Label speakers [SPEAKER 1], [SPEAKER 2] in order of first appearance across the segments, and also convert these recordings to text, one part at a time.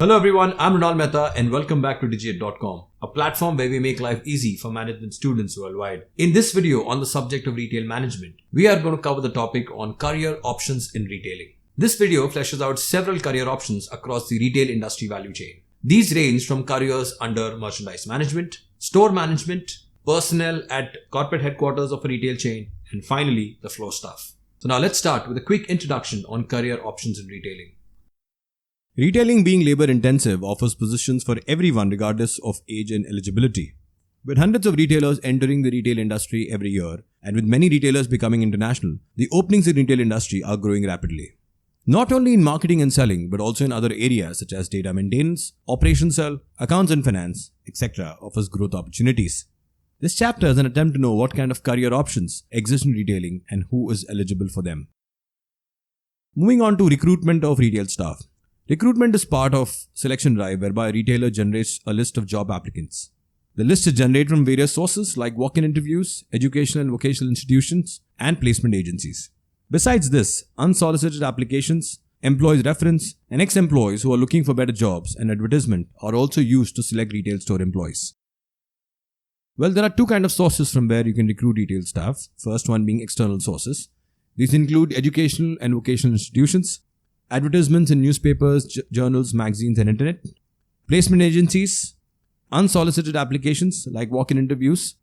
[SPEAKER 1] Hello everyone, I'm Ronald Mehta and welcome back to Digit.com, a platform where we make life easy for management students worldwide. In this video on the subject of retail management, we are going to cover the topic on career options in retailing. This video fleshes out several career options across the retail industry value chain. These range from careers under merchandise management, store management, personnel at corporate headquarters of a retail chain, and finally the floor staff. So now let's start with a quick introduction on career options in retailing. Retailing, being labor intensive, offers positions for everyone regardless of age and eligibility. With hundreds of retailers entering the retail industry every year, and with many retailers becoming international, the openings in retail industry are growing rapidly. Not only in marketing and selling, but also in other areas such as data maintenance, operations cell, accounts and finance, etc. offers growth opportunities. This chapter is an attempt to know what kind of career options exist in retailing and who is eligible for them. Moving on to recruitment of retail staff. Recruitment is part of selection drive whereby a retailer generates a list of job applicants. The list is generated from various sources like walk-in interviews, educational and vocational institutions, and placement agencies. Besides this, unsolicited applications, employees' reference, and ex-employees who are looking for better jobs and advertisement are also used to select retail store employees. Well, there are two kinds of sources from where you can recruit retail staff. First one being external sources. These include educational and vocational institutions, advertisements in newspapers, journals, magazines, and internet, placement agencies, unsolicited applications like walk-in interviews,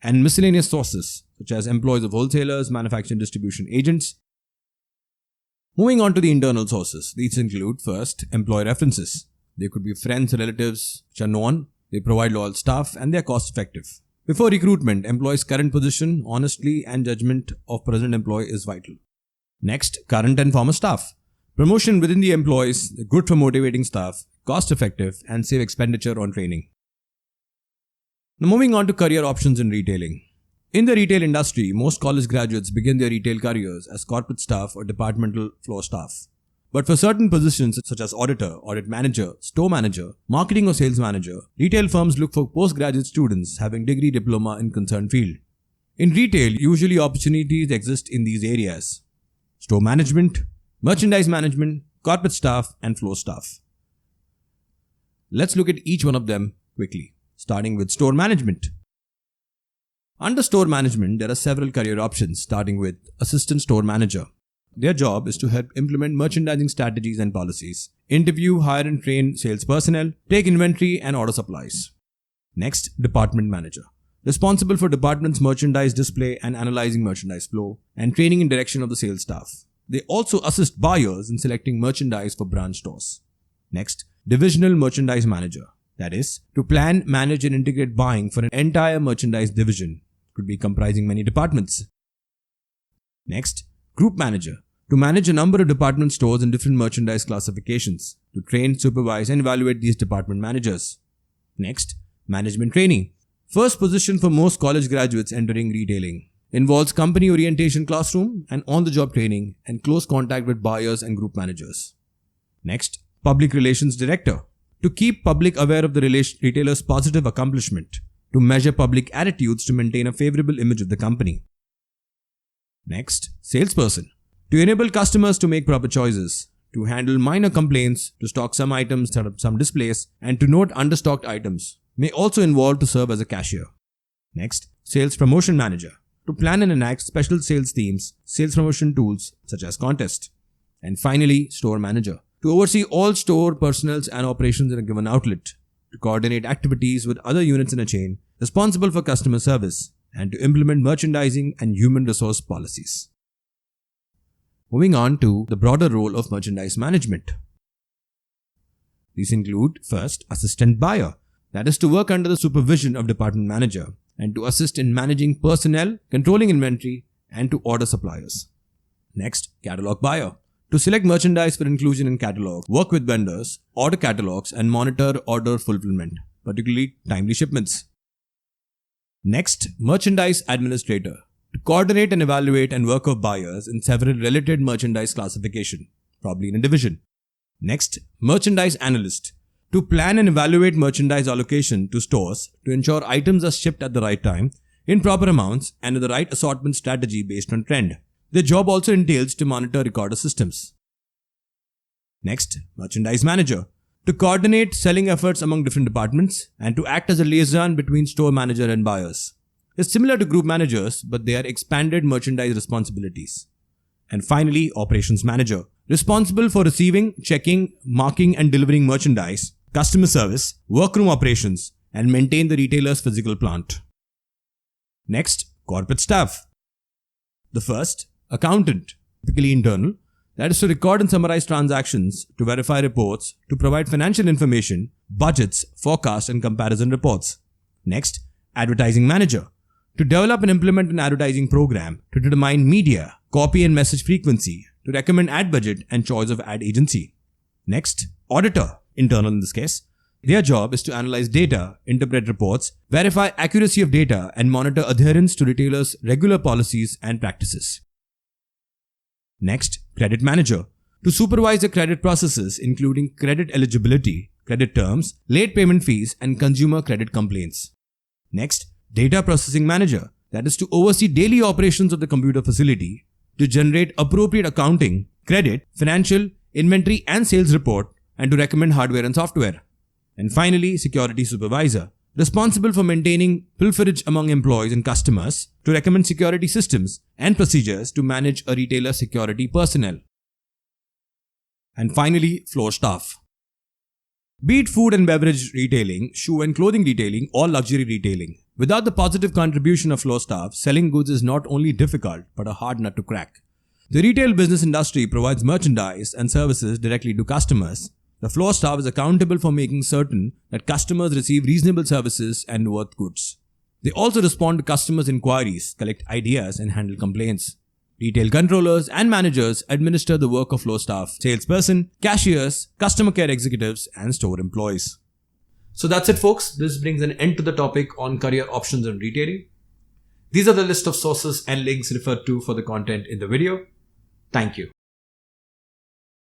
[SPEAKER 1] and miscellaneous sources such as employees of wholesalers, manufacturing distribution agents. Moving on to the internal sources, these include first, employee references. They could be friends or relatives which are known, they provide loyal staff, and they are cost effective. Before recruitment, employee's current position, honesty, and judgment of present employee is vital. Next, current and former staff. Promotion within the employees, good for motivating staff, cost effective, and save expenditure on training. Now moving on to career options in retailing. In the retail industry, most college graduates begin their retail careers as corporate staff or departmental floor staff. But for certain positions such as auditor, audit manager, store manager, marketing or sales manager, retail firms look for postgraduate students having degree diploma in concerned field. In retail, usually opportunities exist in these areas: store management, merchandise management, corporate staff, and floor staff. Let's look at each one of them quickly, starting with store management. Under store management, there are several career options, starting with assistant store manager. Their job is to help implement merchandising strategies and policies, interview, hire and train sales personnel, take inventory and order supplies. Next, department manager. Responsible for department's merchandise display and analyzing merchandise flow, and training and direction of the sales staff. They also assist buyers in selecting merchandise for branch stores. Next, divisional merchandise manager. That is, to plan, manage and integrate buying for an entire merchandise division. Could be comprising many departments. Next, group manager. To manage a number of department stores in different merchandise classifications. To train, supervise and evaluate these department managers. Next, management training. First position for most college graduates entering retailing. Involves company orientation classroom and on-the-job training and close contact with buyers and group managers. Next, public relations director. To keep public aware of the retailer's positive accomplishment. To measure public attitudes to maintain a favorable image of the company. Next, salesperson. To enable customers to make proper choices. To handle minor complaints, to stock some items, set up some displays, and to note understocked items. May also involve to serve as a cashier. Next, sales promotion manager. To plan and enact special sales themes, sales promotion tools such as contests. And finally, store manager. To oversee all store personnel and operations in a given outlet. To coordinate activities with other units in a chain, responsible for customer service, and to implement merchandising and human resource policies. Moving on to the broader role of merchandise management. These include first, assistant buyer. That is to work under the supervision of department manager and to assist in managing personnel, controlling inventory, and to order suppliers. Next, catalog buyer. To select merchandise for inclusion in catalog, work with vendors, order catalogs, and monitor order fulfillment, particularly timely shipments. Next, merchandise administrator. To coordinate and evaluate and work with buyers in several related merchandise classification, probably in a division. Next, merchandise analyst. To plan and evaluate merchandise allocation to stores to ensure items are shipped at the right time, in proper amounts, and in the right assortment strategy based on trend. Their job also entails to monitor recorder systems. Next, merchandise manager. to coordinate selling efforts among different departments, and to act as a liaison between store manager and buyers. It's similar to group managers, but they are expanded merchandise responsibilities. And finally, operations manager, responsible for receiving, checking, marking and delivering merchandise, customer service, workroom operations, and maintain the retailer's physical plant. Next, corporate staff. The first, accountant, typically internal, that is to record and summarize transactions, to verify reports, to provide financial information, budgets, forecasts, and comparison reports. Next, advertising manager, to develop and implement an advertising program, to determine media, copy and message frequency, to recommend ad budget and choice of ad agency. Next, auditor, internal in this case. Their job is to analyze data, interpret reports, verify accuracy of data, and monitor adherence to retailers' regular policies and practices. Next, credit manager, to supervise the credit processes including credit eligibility, credit terms, late payment fees, and consumer credit complaints. Next, data processing manager, that is to oversee daily operations of the computer facility, to generate appropriate accounting, credit, financial, inventory, and sales report, and to recommend hardware and software. And finally, security supervisor, responsible for maintaining pilferage among employees and customers, to recommend security systems and procedures to manage a retailer's security personnel. And finally, floor staff. Be it food and beverage retailing, shoe and clothing retailing, or luxury retailing, without the positive contribution of floor staff, selling goods is not only difficult but a hard nut to crack. The retail business industry provides merchandise and services directly to customers. The floor staff is accountable for making certain that customers receive reasonable services and worth goods. They also respond to customers' inquiries, collect ideas, and handle complaints. Retail controllers and managers administer the work of floor staff, salesperson, cashiers, customer care executives, and store employees. So that's it, folks. This brings an end to the topic on career options in retailing. These are the list of sources and links referred to for the content in the video. Thank you.